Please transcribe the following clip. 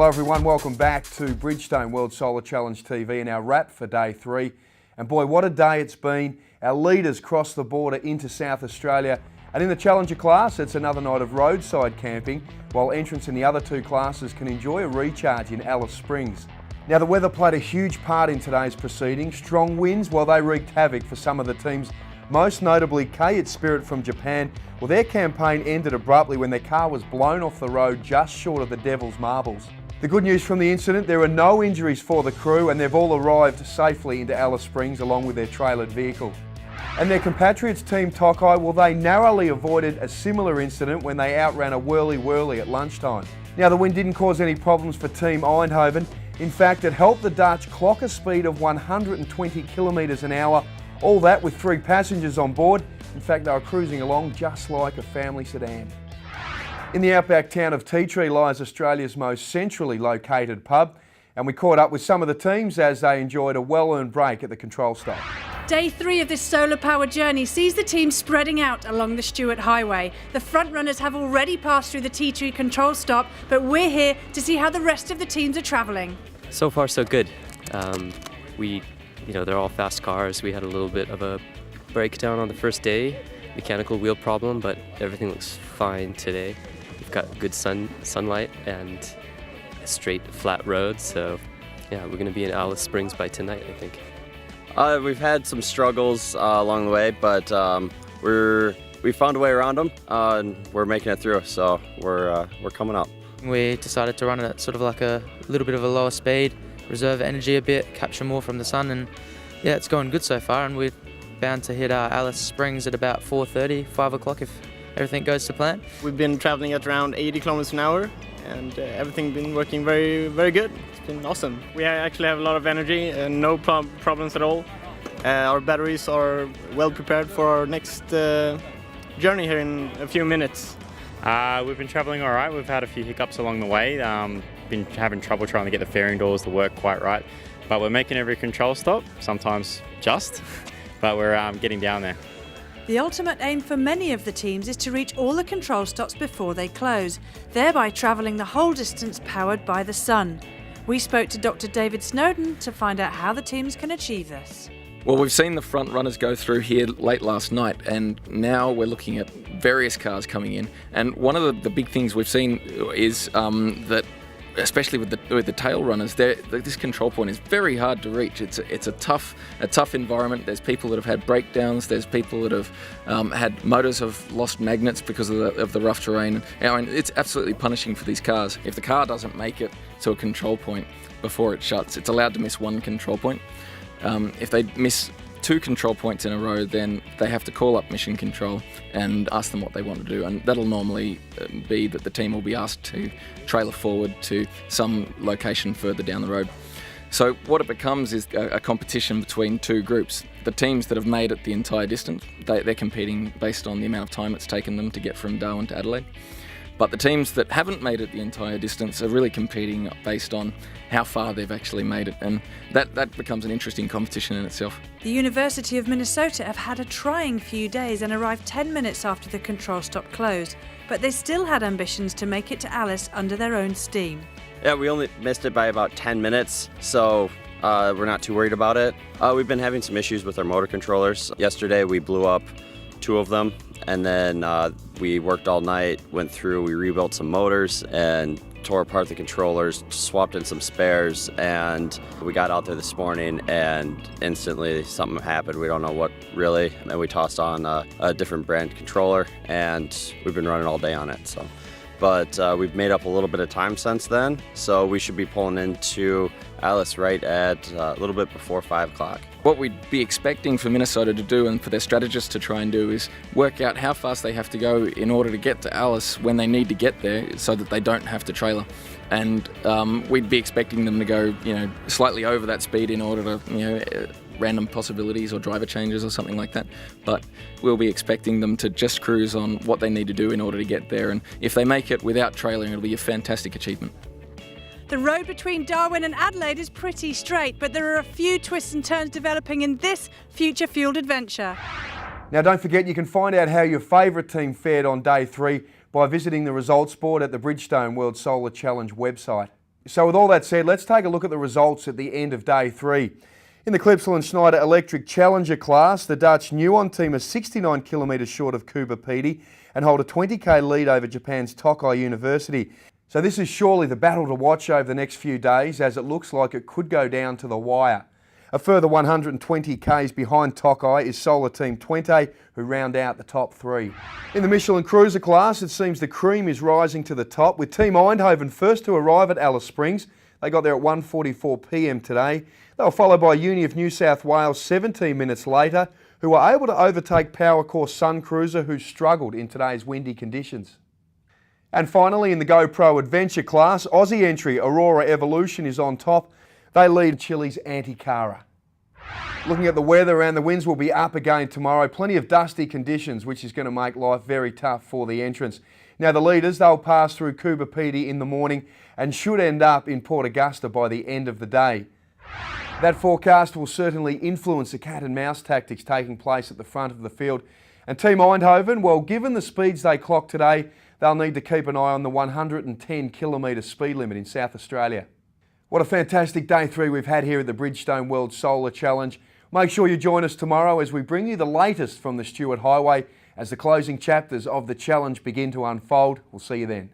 Hello everyone, welcome back to Bridgestone World Solar Challenge TV and our wrap for day 3. And boy, what a day it's been. Our leaders crossed the border into South Australia, and in the Challenger class it's another night of roadside camping, while entrants in the other two classes can enjoy a recharge in Alice Springs. Now the weather played a huge part in today's proceedings. Strong winds, well, they wreaked havoc for some of the teams, most notably K Spirit from Japan. Well, their campaign ended abruptly when their car was blown off the road just short of the Devil's Marbles. The good news from the incident, there were no injuries for the crew and they've all arrived safely into Alice Springs along with their trailered vehicle. And their compatriots Team Tokai, well, they narrowly avoided a similar incident when they outran a whirly-whirly at lunchtime. Now the wind didn't cause any problems for Team Eindhoven. In fact, it helped the Dutch clock a speed of 120 kilometres an hour, all that with 3 passengers on board. In fact, they were cruising along just like a family sedan. In the outback town of Tea Tree lies Australia's most centrally located pub, and we caught up with some of the teams as they enjoyed a well-earned break at the control stop. Day 3 of this solar-powered journey sees the team spreading out along the Stuart Highway. The front runners have already passed through the Tea Tree control stop, but we're here to see how the rest of the teams are travelling. So far, so good. They're all fast cars. We had a little bit of a breakdown on the first day, mechanical wheel problem, but everything looks fine today. We've got good sunlight and a straight, flat road, so yeah, we're going to be in Alice Springs by tonight, I think. We've had some struggles along the way, but we found a way around them, and we're making it through. So we're coming up. We decided to run at sort of like a little bit of a lower speed, reserve energy a bit, capture more from the sun, and yeah, it's going good so far. And we're bound to hit Alice Springs at about 4:30, 5 o'clock if everything goes to plan. We've been traveling at around 80 kilometers an hour, and everything's been working very, very good. It's been awesome. We actually have a lot of energy and no problems at all. Our batteries are well prepared for our next journey here in a few minutes. We've been travelling all right. We've had a few hiccups along the way. Been having trouble trying to get the fairing doors to work quite right. But we're making every control stop, sometimes just, but we're getting down there. The ultimate aim for many of the teams is to reach all the control stops before they close, thereby travelling the whole distance powered by the sun. We spoke to Dr. David Snowden to find out how the teams can achieve this. Well, we've seen the front runners go through here late last night, and now we're looking at various cars coming in. And one of the big things we've seen is that, especially with the tail runners, this control point is very hard to reach. It's a tough environment. There's people that have had breakdowns. There's people that have had motors have lost magnets because of the rough terrain. I mean, it's absolutely punishing for these cars. If the car doesn't make it to a control point before it shuts, it's allowed to miss 1 control point. If they miss 2 control points in a row, then they have to call up mission control and ask them what they want to do, and that'll normally be that the team will be asked to trailer forward to some location further down the road. So what it becomes is a competition between 2 groups. The teams that have made it the entire distance, they're competing based on the amount of time it's taken them to get from Darwin to Adelaide. But the teams that haven't made it the entire distance are really competing based on how far they've actually made it, and that becomes an interesting competition in itself. The University of Minnesota have had a trying few days and arrived 10 minutes after the control stop closed, but they still had ambitions to make it to Alice under their own steam. Yeah, we only missed it by about 10 minutes, so we're not too worried about it. We've been having some issues with our motor controllers. Yesterday we blew up 2 of them, and then we worked all night, went through, we rebuilt some motors and tore apart the controllers, swapped in some spares, and we got out there this morning and instantly something happened. We don't know what really, and we tossed on a different brand controller, and we've been running all day on it. But we've made up a little bit of time since then, so we should be pulling into Alice right at a little bit before 5 o'clock. What we'd be expecting for Minnesota to do and for their strategists to try and do is work out how fast they have to go in order to get to Alice when they need to get there so that they don't have to trailer. And we'd be expecting them to go, slightly over that speed in order to, random possibilities or driver changes or something like that. But we'll be expecting them to just cruise on what they need to do in order to get there. And if they make it without trailering, it'll be a fantastic achievement. The road between Darwin and Adelaide is pretty straight, but there are a few twists and turns developing in this future-fueled adventure. Now don't forget you can find out how your favourite team fared on day 3 by visiting the results board at the Bridgestone World Solar Challenge website. So with all that said, let's take a look at the results at the end of day 3. In the Clipsal and Schneider Electric Challenger class, the Dutch Nuon team are 69 kilometres short of Kuba Pedy and hold a 20k lead over Japan's Tokai University. So this is surely the battle to watch over the next few days, as it looks like it could go down to the wire. A further 120 k's behind Tokai is Solar Team Twente, who round out the top 3. In the Michelin Cruiser class, it seems the cream is rising to the top, with Team Eindhoven first to arrive at Alice Springs. They got there at 1:44 p.m. today. They were followed by Uni of New South Wales 17 minutes later, who were able to overtake Powercore Sun Cruiser, who struggled in today's windy conditions. And finally, in the GoPro Adventure class, Aussie entry Aurora Evolution is on top. They lead Chile's Anticara. Looking at the weather, and the winds will be up again tomorrow. Plenty of dusty conditions, which is going to make life very tough for the entrants. Now the leaders, they'll pass through Kuba Pedy in the morning and should end up in Port Augusta by the end of the day. That forecast will certainly influence the cat and mouse tactics taking place at the front of the field. And Team Eindhoven, well, given the speeds they clocked today, they'll need to keep an eye on the 110 kilometre speed limit in South Australia. What a fantastic day 3 we've had here at the Bridgestone World Solar Challenge. Make sure you join us tomorrow as we bring you the latest from the Stuart Highway as the closing chapters of the challenge begin to unfold. We'll see you then.